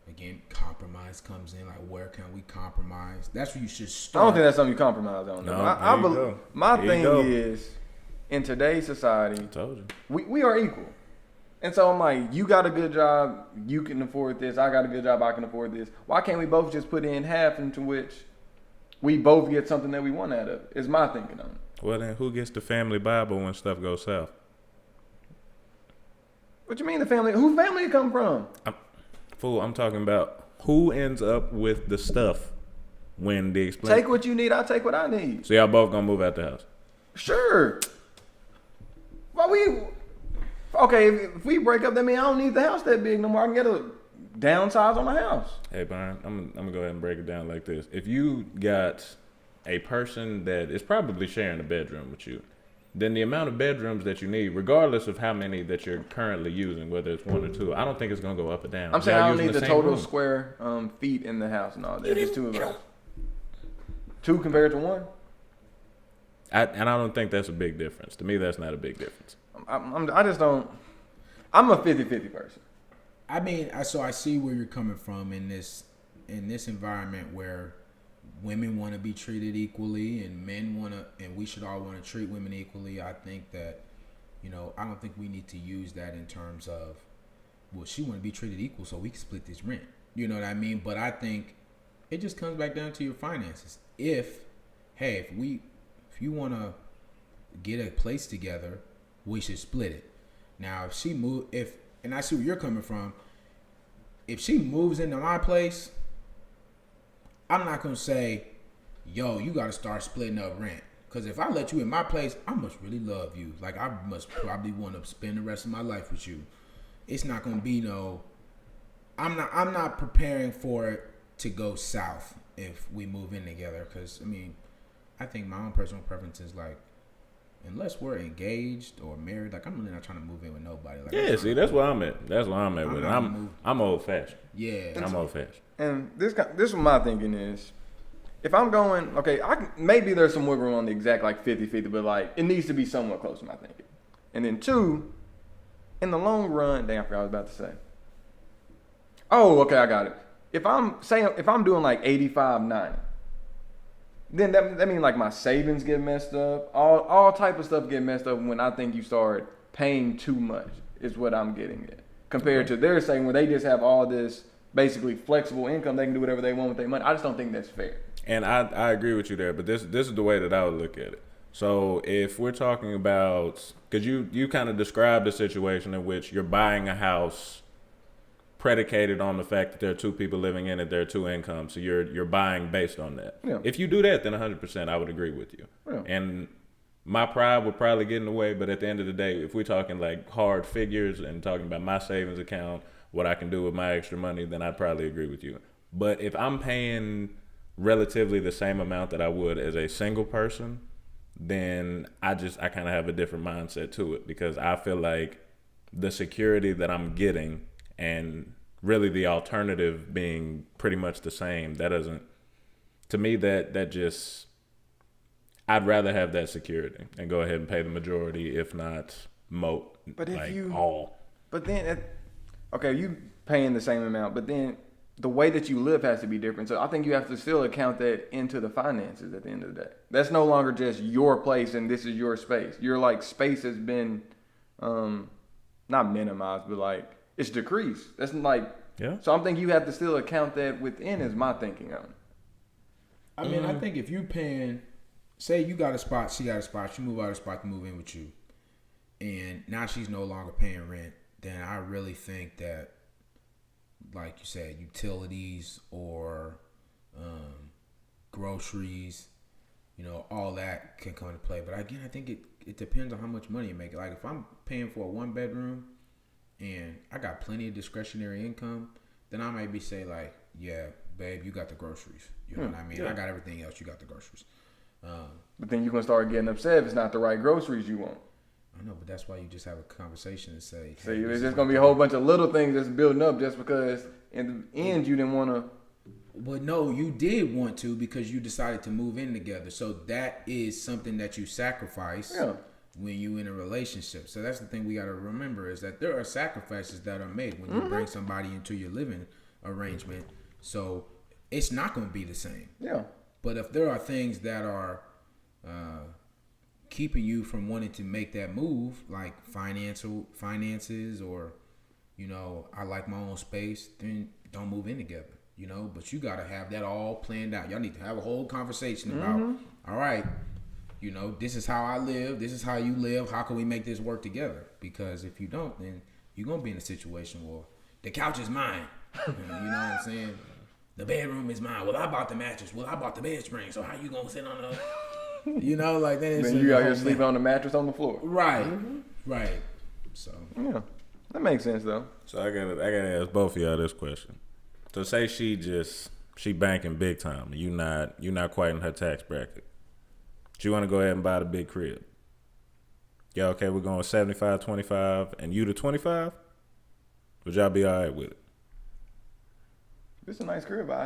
again, compromise comes in. Like, where can we compromise? That's where you should start. I don't think that's something you compromise on. No, my thing is, in today's society, I told you. we are equal. And so I'm like, you got a good job, you can afford this. I got a good job, I can afford this. Why can't we both just put in half into which we both get something that we want out of it? Is my thinking on it. Well, then who gets the family Bible when stuff goes south? What you mean the family? Who family it come from? I'm talking about who ends up with the stuff when the Take what you need, I'll take what I need. So y'all both gonna move out the house? Sure. If we break up, that means I don't need the house that big no more. I can get a downsize on the house. Hey, Byron, I'm gonna go ahead and break it down like this. If you got a person that is probably sharing a bedroom with you, then the amount of bedrooms that you need, regardless of how many that you're currently using, whether it's one or two, I don't think it's gonna go up or down. I'm saying I don't need the same total room. square feet in the house and all that. Just two of us. Two compared to one? And I don't think that's a big difference. To me, that's not a big difference. I just don't. I'm a 50-50 person. I mean, so I see where you're coming from in this environment where women want to be treated equally and men want to, and we should all want to treat women equally. I think that, I don't think we need to use that in terms of, well, she want to be treated equal so we can split this rent. You know what I mean? But I think it just comes back down to your finances. If you want to get a place together, we should split it. Now, and I see where you're coming from. If she moves into my place, I'm not going to say, yo, you got to start splitting up rent. Because if I let you in my place, I must really love you. Like, I must probably want to spend the rest of my life with you. It's not going to be I'm not preparing for it to go south if we move in together. Because, I think my own personal preference is like, unless we're engaged or married, like, I'm really not trying to move in with nobody. Like, yeah, see, that's where I'm at. That's where I'm at with it. I'm old fashioned. Yeah, I'm old fashioned. And this is what my thinking is. If I'm going, maybe there's some wiggle room on the exact 50-50, but it needs to be somewhat close to my thinking. And then two, in the long run, I forgot what I was about to say. Oh, okay, I got it. If I'm doing 85-90, then that means like my savings get messed up. All type of stuff get messed up when I think you start paying too much is what I'm getting at. Compared to their saying where they just have all this basically flexible income, they can do whatever they want with their money. I just don't think that's fair. And I agree with you there, but this is the way that I would look at it. So if we're talking about, because you kind of described a situation in which you're buying a house predicated on the fact that there are two people living in it, there are two incomes, so you're buying based on that. Yeah. If you do that, then 100% I would agree with you. Yeah. And my pride would probably get in the way, but at the end of the day, if we're talking like hard figures and talking about my savings account, what I can do with my extra money, then I'd probably agree with you. But if I'm paying relatively the same amount that I would as a single person, then I kind of have a different mindset to it, because I feel like the security that I'm getting and really the alternative being pretty much the same, that doesn't, to me, that just, I'd rather have that security and go ahead and pay the majority, if not all. But then, okay, you paying the same amount, but then the way that you live has to be different. So I think you have to still account that into the finances at the end of the day. That's no longer just your place and this is your space. Your like space has been not minimized, but like it's decreased. That's like, yeah. So I'm thinking you have to still account that within, is my thinking on it. I mean, I think if you're paying, say you got a spot, she got a spot, she move out of the spot to move in with you, and now she's no longer paying rent, then I really think that, like you said, utilities or groceries, all that can come into play. But again, I think it depends on how much money you make. Like if I'm paying for a 1-bedroom and I got plenty of discretionary income, then I might be say like, yeah, babe, you got the groceries. You know what I mean? Yeah. I got everything else. You got the groceries. But then you're going to start getting upset if it's not the right groceries you want. I know, but that's why you just have a conversation and say. So hey, there's just going to be a whole bunch of little things that's building up just because in the end you didn't want to. But no, you did want to, because you decided to move in together. So that is something that you sacrifice when you in a relationship. So that's the thing we got to remember, is that there are sacrifices that are made when you bring somebody into your living arrangement. So it's not going to be the same. Yeah. But if there are things that are keeping you from wanting to make that move, like finances, or I like my own space, then don't move in together. But you gotta have that all planned out. Y'all need to have a whole conversation about, all right, this is how I live, this is how you live, how can we make this work together? Because if you don't, then you're gonna be in a situation where the couch is mine. You know what I'm saying? The bedroom is mine. Well, I bought the mattress. Well, I bought the bed spring. So how you gonna sit on the like that? Then you out here sleeping on the mattress on the floor. Right. Right. So yeah, that makes sense though. So I gotta ask both of y'all this question. So say she banking big time, and you not quite in her tax bracket. She want to go ahead and buy the big crib. Yeah, okay, we're going 75-25, and you the 25. Would y'all be all right with it? It's a nice crib, but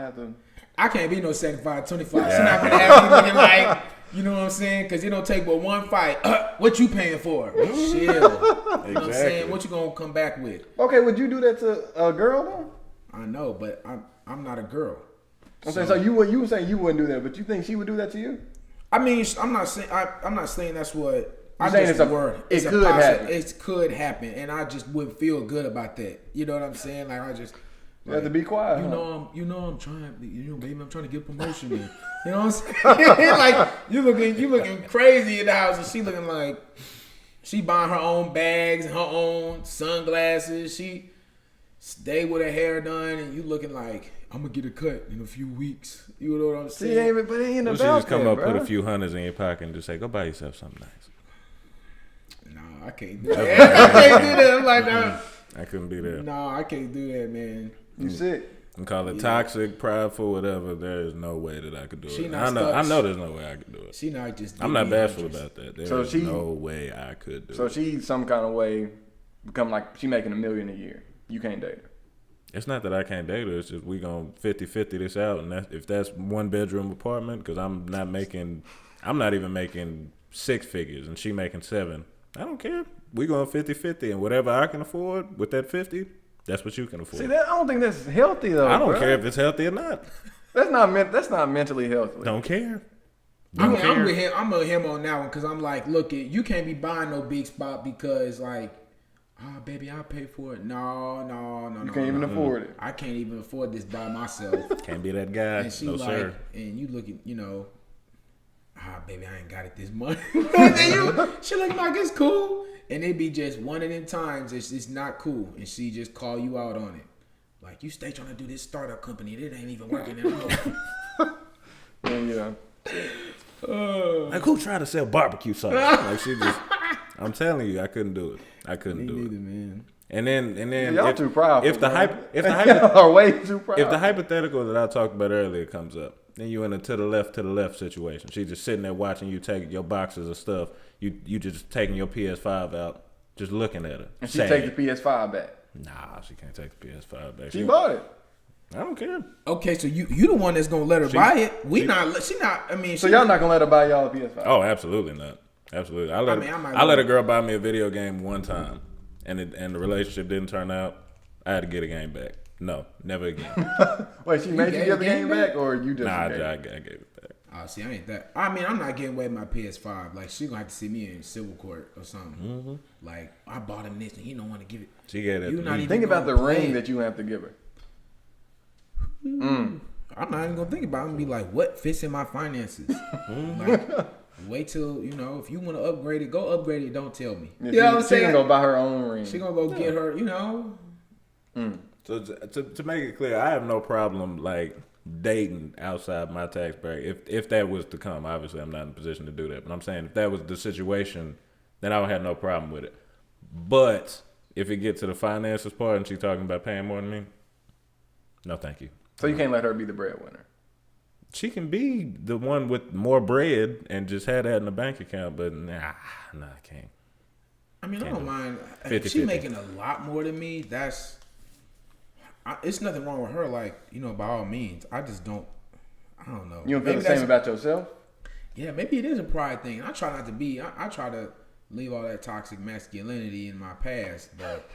I can't be no 75-25. Yeah. She's not gonna have me looking like, you know what I'm saying? Because it don't take but one fight. What you paying for? Chill. Exactly. You know what I'm saying? What you gonna come back with? Okay, would you do that to a girl though? I know, but I'm not a girl. I'm saying, so you were saying you wouldn't do that, but you think she would do that to you? I mean, I'm not saying that's what. I'm saying it's a word. It could happen. It could happen, and I just wouldn't feel good about that. You know what I'm saying? Like I just. You have to be quiet. I'm trying. Baby, I'm trying to get promotion. In. You know what I'm saying? Like you looking crazy in the house, and she looking like she buying her own bags and her own sunglasses. She stay with her hair done, and you looking like I'm gonna get a cut in a few weeks. You know what I'm saying? See, but it ain't about that. Just come up, bro. Put a few hundreds in your pocket, and just say, "Go buy yourself something nice." No, I can't do that. I can't do that. I'm like, no. I couldn't be there. No, I can't do that, man. You sick? And call it toxic, prideful, whatever. There is no way that I could do it. I know there's no way I could do it. She not just. I'm not bashful about that. There's no way I could do it. So she some kind of way become like she making $1 million a year. You can't date her. It's not that I can't date her. It's just we gonna 50-50 this out, and if that's 1-bedroom apartment, because I'm not even making 6 figures, and she making 7. I don't care. We going 50-50, and whatever I can afford with that 50, that's what you can afford. See, I don't think that's healthy though. I don't care if it's healthy or not. That's not mentally healthy. Don't care. I'm with him. I'm with him on that one because I'm like, look, you can't be buying no big spot because like, oh baby, I'll pay for it. No. You can't even afford it. I can't even afford this by myself. Can't be that guy. And she no like, sir. and you looking, baby, I ain't got it this month. And she looking like it's cool, and it be just one of them times it's not cool, and she just call you out on it. Like, you stay trying to do this startup company, it ain't even working anymore. Yeah. Like, who tried to sell barbecue sauce? Like, she just, I'm telling you, I couldn't do it. I couldn't do it, man. And then y'all too proud. If the are way too proud. If the hypothetical that I talked about earlier comes up, then you in a to the left situation. She's just sitting there watching you take your boxes of stuff. You just taking your PS5 out, just looking at her. And she take the PS5 back. Nah, she can't take the PS5 back. She bought it. I don't care. Okay, so you the one that's gonna let her buy it. She not. I mean, so y'all not gonna let her buy y'all a PS5? Oh, absolutely not. Absolutely. I let a girl buy me a video game one time, and the relationship didn't turn out. I had to get a game back. No, never again. Wait, she made you give the game back, or you just? Nah, I gave it back. Oh, see, I ain't that. I mean, I'm not getting away with my PS5. Like, she gonna have to see me in civil court or something. Mm-hmm. Like, I bought him this and he don't want to give it. She gave it. Think about the ring that you have to give her. I'm not even gonna think about it. I'm gonna be like, what fits in my finances? Like, wait till, if you want to upgrade it, go upgrade it. Don't tell me. Yeah, you know what I'm saying? She gonna go buy her own ring. She gonna go get her, So to make it clear, I have no problem like dating outside my tax bracket. If that was to come, obviously I'm not in a position to do that. But I'm saying if that was the situation, then I would have no problem with it. But if it gets to the finances part and she's talking about paying more than me, no, thank you. So you can't let her be the breadwinner. She can be the one with more bread and just have that in the bank account, but nah, I can't. I mean, I don't mind. If she's making a lot more than me, it's nothing wrong with her. Like, by all means, I just don't. I don't know. You don't feel the same about yourself? Yeah, maybe it is a pride thing. I try not to be. I try to leave all that toxic masculinity in my past, but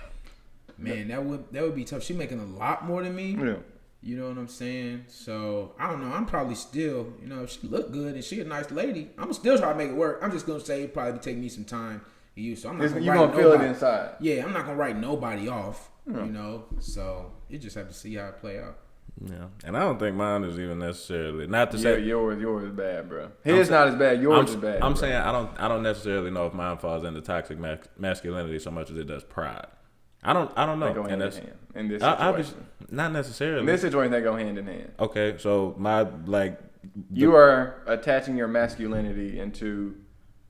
man, that would be tough. She's making a lot more than me. Yeah. You know what I'm saying? So I don't know. I'm probably still, if she look good and she a nice lady, I'm still trying to make it work. I'm just gonna say it probably taking me some time to use. So I'm not gonna feel it inside. Yeah, I'm not gonna write nobody off. So you just have to see how it play out. Yeah, and I don't think mine is even necessarily not to say yours is bad, bro. His not as bad. Yours is bad. I'm saying I don't necessarily know if mine falls into toxic masculinity so much as it does pride. I don't know. They go hand in hand in this situation. Not necessarily. In this situation, they go hand in hand. Okay, so you are attaching your masculinity into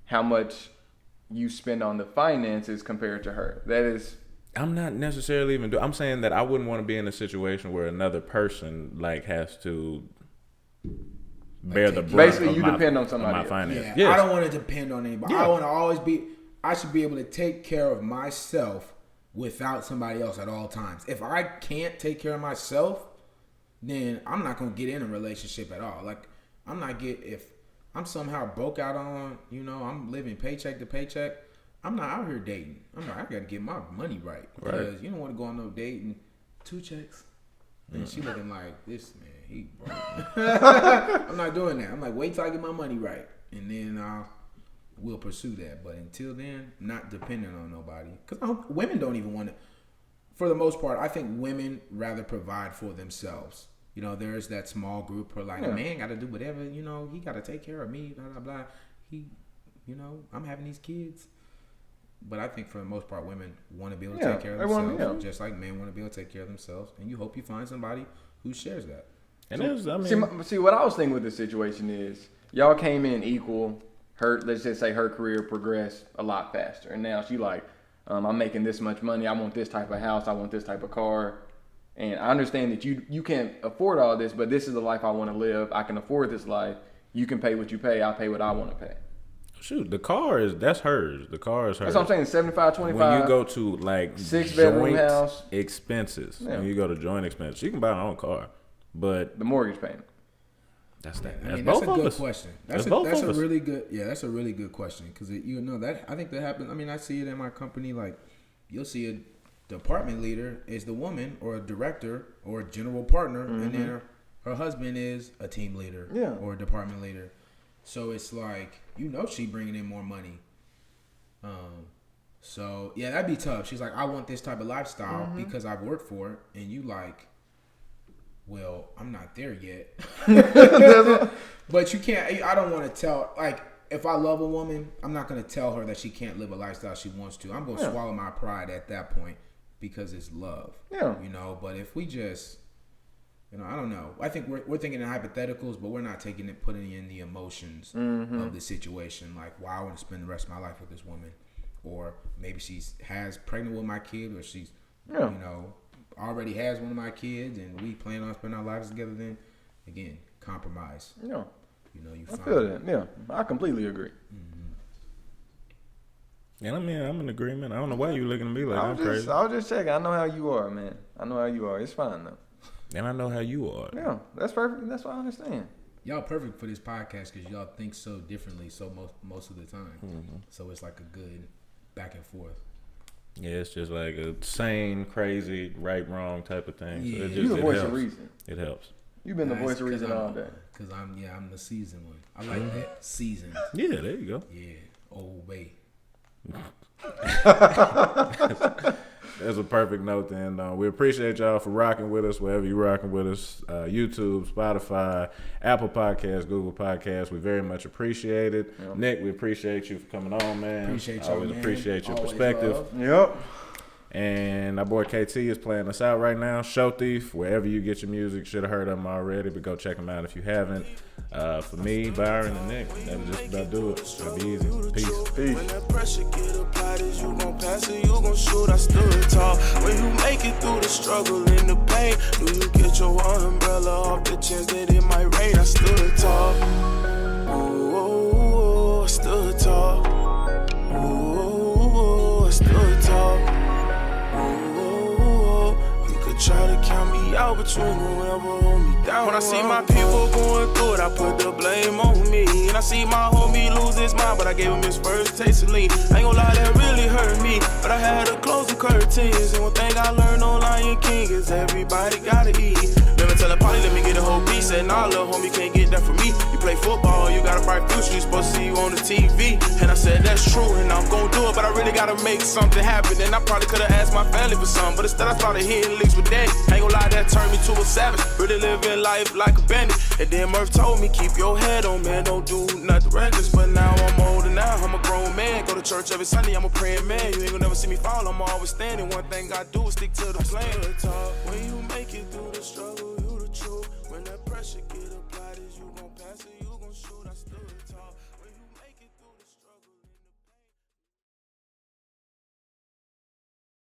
how much you spend on the finances compared to her. That is. I'm not necessarily even. I'm saying that I wouldn't want to be in a situation where another person has to bear the brunt. Basically, you depend on somebody. My finances. Yeah, yes. I don't want to depend on anybody. Yeah. I want to always be. I should be able to take care of myself without somebody else at all times. If I can't take care of myself, then I'm not gonna get in a relationship at all. Like, if I'm somehow broke out on, I'm living paycheck to paycheck, I'm not out here dating. I'm like, I gotta get my money right. Because you don't want to go on no date and 2 checks. And she looking like, this man, he broke. I'm not doing that. I'm like, wait till I get my money right. And then we'll pursue that. But until then, not dependent on nobody. Because women don't even want to. For the most part, I think women rather provide for themselves. There's that small group who are like, a man got to do whatever, he got to take care of me, blah, blah, blah. I'm having these kids. But I think for the most part, women want to be able to take care of themselves, just like men want to be able to take care of themselves. And you hope you find somebody who shares that. And see, what I was thinking with the situation is, y'all came in equal. Let's just say her career progressed a lot faster, and now she like, I'm making this much money. I want this type of house. I want this type of car. And I understand that you can't afford all this, but this is the life I want to live. I can afford this life. You can pay what you pay. I'll pay what I want to pay. Shoot, that's hers. The car is hers. That's what I'm saying. 75-25. When you go to 6-bedroom house expenses, when you go to joint expenses, she can buy her own car, but the mortgage payment. That's a good question. That's a really good question because that I think that happens. I mean, I see it in my company. Like, you'll see a department leader is the woman or a director or a general partner, and then her husband is a team leader or a department leader. So it's like, she bringing in more money. So yeah, that'd be tough. She's like, I want this type of lifestyle because I've worked for it, and you like, well, I'm not there yet. But you can't. I don't want to tell. Like, if I love a woman, I'm not going to tell her that she can't live a lifestyle she wants to. I'm going to swallow my pride at that point because it's love. Yeah. But if we just, I don't know. I think we're thinking in hypotheticals, but we're not putting in the emotions of the situation. Like, wow, I want to spend the rest of my life with this woman. Or maybe she's pregnant with my kid, or she's, already has one of my kids, and we plan on spending our lives together. Then, again, compromise. Yeah, I feel that. Yeah, I completely agree. And I'm in agreement. I don't know why you looking at me like I'm crazy. I was just checking. I know how you are, man. I know how you are. It's fine though. And I know how you are. Yeah, that's perfect. That's what I understand. Y'all perfect for this podcast because y'all think so differently. So most of the time, so it's like a good back and forth. Yeah, it's just like a sane, crazy, right, wrong type of thing. Yeah. So You're the voice of reason. It helps. You've been the voice of reason all day. Because I'm the seasoned one. I like that. Seasoned. Yeah, there you go. Yeah, Old Bay. That's a perfect note then. We appreciate y'all for rocking with us wherever you're rocking with us. YouTube, Spotify, Apple Podcasts, Google Podcasts. We very much appreciate it. Yep. Nick, we appreciate you for coming on, man. Appreciate y'all, Always appreciate your perspective. Yep. And our boy KT is playing us out right now. Show Thief, wherever you get your music. Should have heard of him already, but go check him out if you haven't. For me, Byron, and Nick, that'll just about do it. It'll be easy. Peace. When that pressure get applied, is you gon' pass it, you gon' shoot. I stood tall. When you make it through the struggle and the pain, do you get your umbrella off the chance that it might rain? I stood tall. Ooh, I stood tall. Ooh, I stood tall. Try to count me out, but you ain't gon' ever hold me down. When I see my people going through it, I put the blame on me. And I see my homie lose his mind, but I gave him his first taste of lean. I ain't gon' lie, that really hurt me, but I had to close the curtains. And one thing I learned on Lion King is everybody gotta eat. Never tell a party, let me get a whole piece. And nah, little homie, can't get that from me. You play football, you got a bright future, you supposed to see you on the TV. And I said that's true, and I'm gon' do it, but I really gotta make something happen. And I probably could've asked my family for something, but instead I started hitting licks with daddy. Ain't gon' lie, that turned me to a savage. Really living life like a bandit. And then Murph told me, keep your head on, man, don't do nothing reckless. But now I'm older now, I'm a grown man. Go to church every Sunday, I'm a praying man. You ain't gonna never see me fall, I'm always standing. One thing I do is stick to the plan. When you make it through the struggle, you the truth.